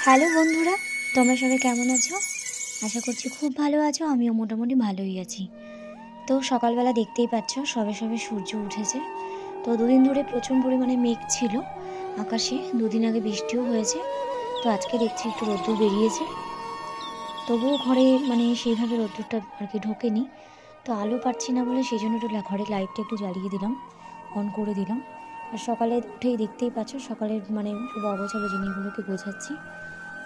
Hello বন্ধুরা, তোমরা সবাই কেমন আছো? আশা করছি খুব ভালো আছো। আমিও মোটামুটি ভালোই আছি। তো সকালবেলা দেখতেই পাচ্ছ সবে সবে সূর্য উঠেছে। তো দুদিন ধরে প্রচুর পরিমাণে মেঘ ছিল আকাশে, দুদিন আগে বৃষ্টিও হয়েছে। তো আজকে দেখছি একটু রোদ্দুর বেরিয়েছে, তবুও ঘরে সেইভাবে রোদ্দুরটা আর কি ঢোকেনি। তো আলো পাচ্ছি না বলে সেই জন্য একটু ঘরের লাইটটা একটু জ্বালিয়ে দিলাম, অন করে দিলাম। আর সকালে উঠেই দেখতেই পাচ্ছ সকালের সব অগোছালো জিনিসগুলোকে গোছাচ্ছি।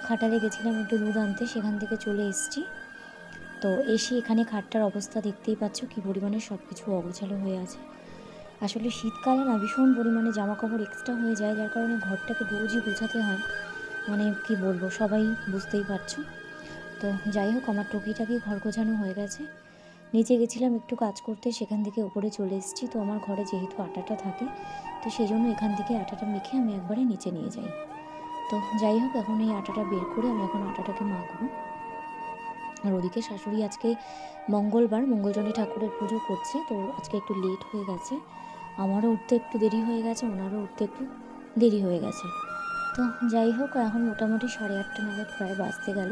খাটালে গেছিলাম একটু দুধ আনতে, সেখান থেকে চলে এসেছি। তো এসে এখানে খাটটার অবস্থা দেখতেই পাচ্ছ কী পরিমাণে সব কিছু অগোছালো হয়ে আছে। আসলে শীতকালে না ভীষণ পরিমাণে জামা কাপড় এক্সট্রা হয়ে যায়, যার কারণে ঘরটাকে রোজই গোছাতে হয়। কি বলবো, সবাই বুঝতেই পারছো। তো যাই হোক, আমার টুকিটাকি ঘর গোছানো হয়ে গেছে। নিচে গেছিলাম একটু কাজ করতে, সেখান থেকে উপরে চলে এসেছি। তো আমার ঘরে যেহেতু আটাটা থাকে, তো সেই জন্য এখান থেকে আটাটা মেখে আমি একবারে নিচে নিয়ে যাই। তো যাই হোক, এখন এই আটাটা বের করে আমি এখন আটাটাকে মাখবো। আর ওদিকে শাশুড়ি আজকে মঙ্গলবার, মঙ্গলচণ্ডী ঠাকুরের পুজো করছে, তো আজকে একটু লেট হয়ে গেছে। আমারও উঠতে একটু দেরি হয়ে গেছে, ওনারও উঠতে একটু দেরি হয়ে গেছে। তো যাই হোক, এখন মোটামুটি 8:30 নাগাদ প্রায় বাজতে গেল।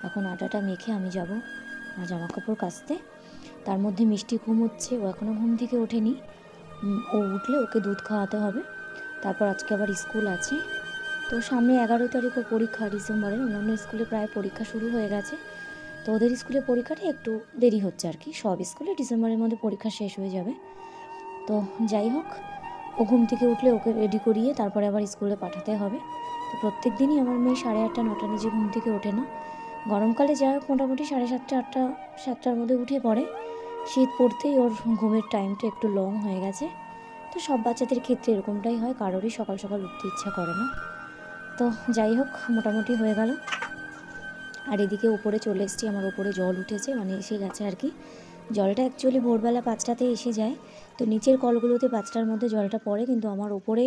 এখন আটাটা মেখে আমি যাব জামা কাপড় কাচতে। তার মধ্যে মিষ্টি ঘুমোচ্ছে, ও এখনও ঘুম থেকে ওঠেনি। ও উঠলে ওকে দুধ খাওয়াতে হবে। তারপর আজকে আবার স্কুল আছে। তো সামনে 11 তারিখও পরীক্ষা ডিসেম্বরের। অন্যান্য স্কুলে প্রায় পরীক্ষা শুরু হয়ে গেছে, তো ওদের স্কুলে পরীক্ষাটা একটু দেরি হচ্ছে আর কি। সব স্কুলে ডিসেম্বরের মধ্যে পরীক্ষা শেষ হয়ে যাবে। তো যাই হোক, ও ঘুম থেকে উঠলে ওকে রেডি করিয়ে তারপরে আবার স্কুলে পাঠাতে হবে। তো প্রত্যেক দিনই আমার মেয়ে 8:30 9টা নিজে ঘুম থেকে ওঠে না। গরমকালে যাই হোক মোটামুটি 7:30 8টা 7টার মধ্যে উঠে পড়ে। শীত পড়তেই ওর ঘুমের টাইমটা একটু লং হয়ে গেছে। তো সব বাচ্চাদের ক্ষেত্রে এরকমটাই হয়, কারোরই সকাল সকাল উঠতে ইচ্ছা করে না। তো যাই হোক, মোটামুটি হয়ে গেল। আর এদিকে উপরে চলে এসেছি, আমার উপরে জল উঠেছে, এসে গেছে আর কি। জলটা অ্যাকচুয়ালি ভোরবেলা 5টাতে এসে যায়। তো নিচের কলগুলোতে 5টার মধ্যে জলটা পড়ে, কিন্তু আমার উপরে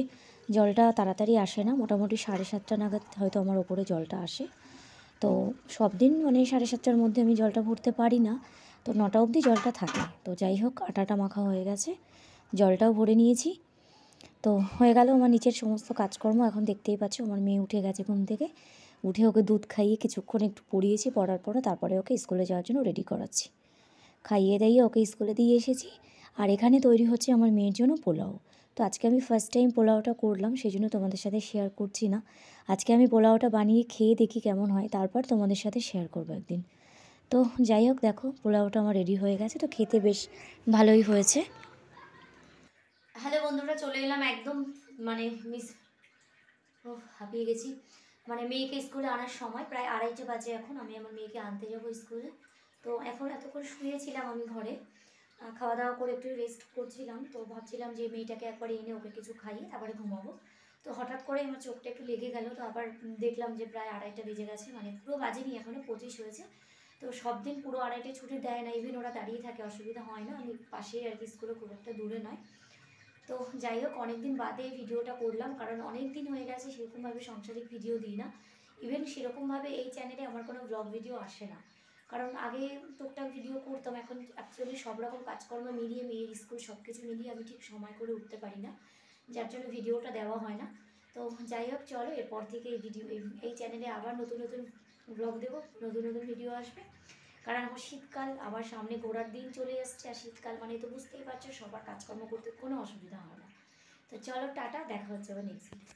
জলটা তাড়াতাড়ি আসে না। মোটামুটি 7:30 নাগাদ হয়তো আমার উপরে জলটা আসে। তো সব দিন 7:30টার মধ্যে আমি জলটা ভরতে পারি না, তো 9টা অবধি জলটা থাকে। তো যাই হোক, আটাটা মাখা হয়ে গেছে, জলটাও ভরে নিয়েছি। তো হয়ে গেল আমার নিচের সমস্ত কাজকর্ম। এখন দেখতেই পাচ্ছ আমার মেয়ে উঠে গেছে ঘুম থেকে। উঠে ওকে দুধ খাইয়ে কিছুক্ষণ একটু পড়িয়েছি, পড়ার পরে তারপরে ওকে স্কুলে যাওয়ার জন্য রেডি করাচ্ছি। খাইয়ে দাইয়ে ওকে স্কুলে দিয়ে এসেছি। আর এখানে তৈরি হচ্ছে আমার মেয়ের জন্য পোলাও। তো আজকে আমি ফার্স্ট টাইম পোলাওটা করলাম, সেই জন্য তোমাদের সাথে শেয়ার করছি না। আজকে আমি পোলাওটা বানিয়ে খেয়ে দেখি কেমন হয়, তারপর তোমাদের সাথে শেয়ার করবো একদিন। তো যাই হোক, দেখো পোলাওটা আমার রেডি হয়ে গেছে, তো খেতে বেশ ভালোই হয়েছে। হ্যালো বন্ধুরা, চলে এলাম একদম মিস হাঁপিয়ে গেছি। মেয়েকে স্কুলে আনার সময় প্রায় 2:30 বাজে। এখন আমি আমার মেয়েকে আনতে যাবো স্কুলে। তো এখন এতক্ষণ শুয়েছিলাম আমি ঘরে, খাওয়া দাওয়া করে একটু রেস্ট করছিলাম। তো ভাবছিলাম যে মেয়েটাকে একবার এনে ওকে কিছু খাইয়ে তারপরে ঘুমাবো। তো হঠাৎ করে আমার চোখটা একটু লেগে গেল। তো আবার দেখলাম যে প্রায় 2:30 বেজে গেছে, পুরো বাজেনি, এখনও 25 হয়েছে। তো সব দিন পুরো 2:30 ছুটি দেয় না, ইভেন ওরা দাঁড়িয়ে থাকে, অসুবিধা হয় না। আমি পাশেই আর কি, স্কুলে খুব একটা দূরে নয়। তো যাই হোক, অনেকদিন বাদে এই ভিডিওটা করলাম, কারণ অনেক দিন হয়ে গেছে সেরকমভাবে সাংসারিক ভিডিও দিই না। ইভেন সেরকমভাবে এই চ্যানেলে আমার কোনো ব্লগ ভিডিও আসে না, কারণ আগে টুকটাক ভিডিও করতাম। এখন অ্যাকচুয়ালি সব রকম কাজকর্ম মিলিয়ে, মেয়ের স্কুল সব কিছু মিলিয়ে আমি ঠিক সময় করে উঠতে পারি না, যার জন্য ভিডিওটা দেওয়া হয় না। তো যাই হোক, চলো এরপর থেকে এই চ্যানেলে আবার নতুন নতুন ব্লগ দেবো, নতুন নতুন ভিডিও আসবে। কারণ এখন শীতকাল, আবার সামনে ঘোরার দিন চলে আসছে। আর শীতকাল তো বুঝতেই পারছো, সবার কাজকর্ম করতে কোনো অসুবিধা হয় না। তো চলো টাটা, দেখা হচ্ছে আবার নেক্সট ভিডিও।